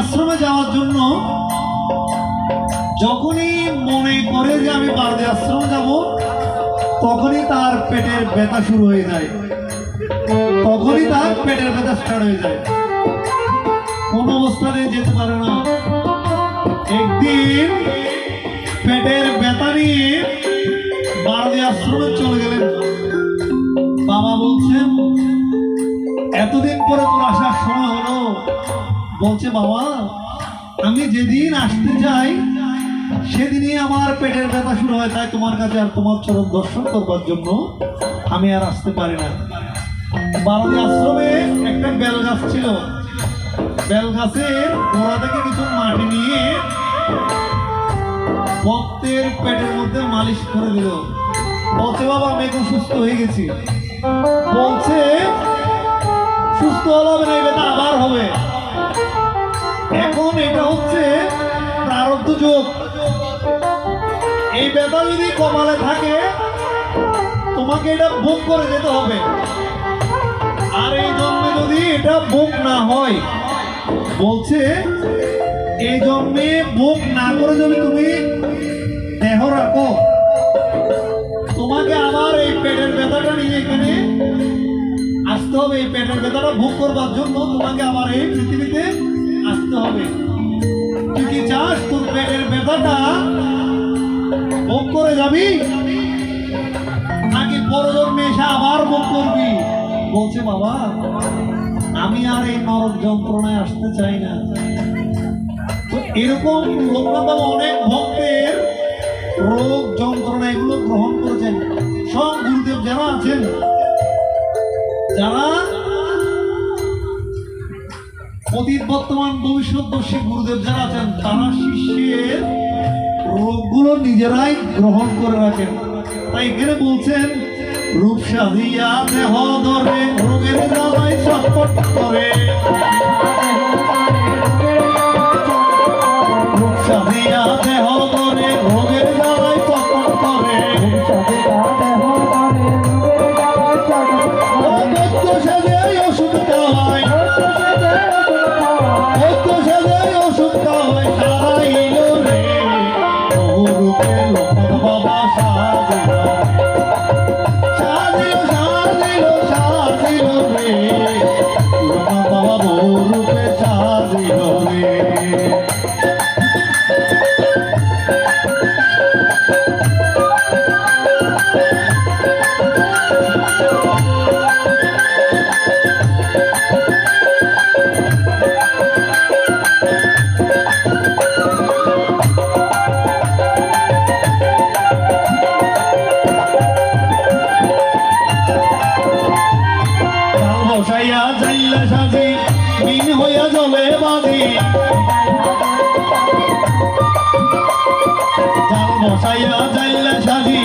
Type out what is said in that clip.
আশ্রমে যাওয়ার জন্য যখনই মনে করে যে আমি বারদে আশ্রমে যাব, তখনই তার পেটের ব্যথা শুরু হয়ে যায়, তখনই তার পেটের ব্যথা স্টার্ট হয়ে যায়, কোন অবস্থাতে যেতে পারে না। একদিন পেটের ব্যথা নিয়ে বারদে আশ্রমে চলে গেলেন। বাবা বলছেন, এতদিন পরে তোর আসার সময় হলো। বলছে, বাবা আমি যেদিন আসতে যাই সেদিনই আমার পেটের ব্যথা শুরু হয়, তাই তোমার কাছে আর তোমার চরণ দর্শন করবার জন্য আমি আর আসতে পারি না। বারদে আশ্রমে একটা বেল গাছ ছিল, বেল গাছের গোড়া থেকে কিছু মাটি নিয়ে ভক্তের পেটের মধ্যে মালিশ করে দিল। বলছে, বাবা আমি এখন সুস্থ হয়ে গেছি। বলছে, সুস্থ হলে না, এই ব্যথা আবার হবে। এখন এটা হচ্ছে প্রারব্ধ যোগ। এই ব্যথা যদি কপালে থাকে তোমাকে এটা ভোগ করে যেতে হবে, আর এই জন্মে যদি এটা ভোগ না হয়, বলছে এই জন্মে ভোগ না করে যদি তুমি দেহ রাখো, তোমাকে আবার এই পেটের ব্যথাটা নিয়ে এখানে আসতে হবে। এই পেটের ব্যথাটা ভোগ করবার জন্য তোমাকে আবার এই পৃথিবীতে আসতে হবে। তুই কি চাস তোর পেটের ব্যথাটা ভোগ করে যাবি, নাকি পরজন্মে এসে আবার ভোগ করবি? বলছে, বাবা আমি আর এই নরক যন্ত্রণায় আসতে চাই না। তো এরকম লোকনাথ বাবা অনেক ভক্তের রোগ যন্ত্রণা এগুলো গ্রহণ করেছেন। সব গুরুদেব যারা আছেন, যারা অতীত বর্তমান ভবিষ্যৎদর্শী গুরুদেব যারা আছেন, তারা শিষ্যের রোগগুলো নিজেরাই গ্রহণ করে রাখেন। তাই এখানে বলছেন, রূপ সাজিয়া দেহ ধরে রোগের জ্বালায় ছটফট করে, রূপ সাজিয়া দেহ ধরে রোগের জ্বালায় ছটফট করে, সাজে ওষুধ খাওয়ায়, ওষুধ খাওয়ায় সারাইল রে রূপে লোকনাথ বাবা সাজিল সাজিল সাজিল সাজিল রে লোকনাথ বাবা বহু বসাইয়া যাইলে সাজি মিন হইয়া জলে বাজি জাল বসাইয়া যাইলে সাজি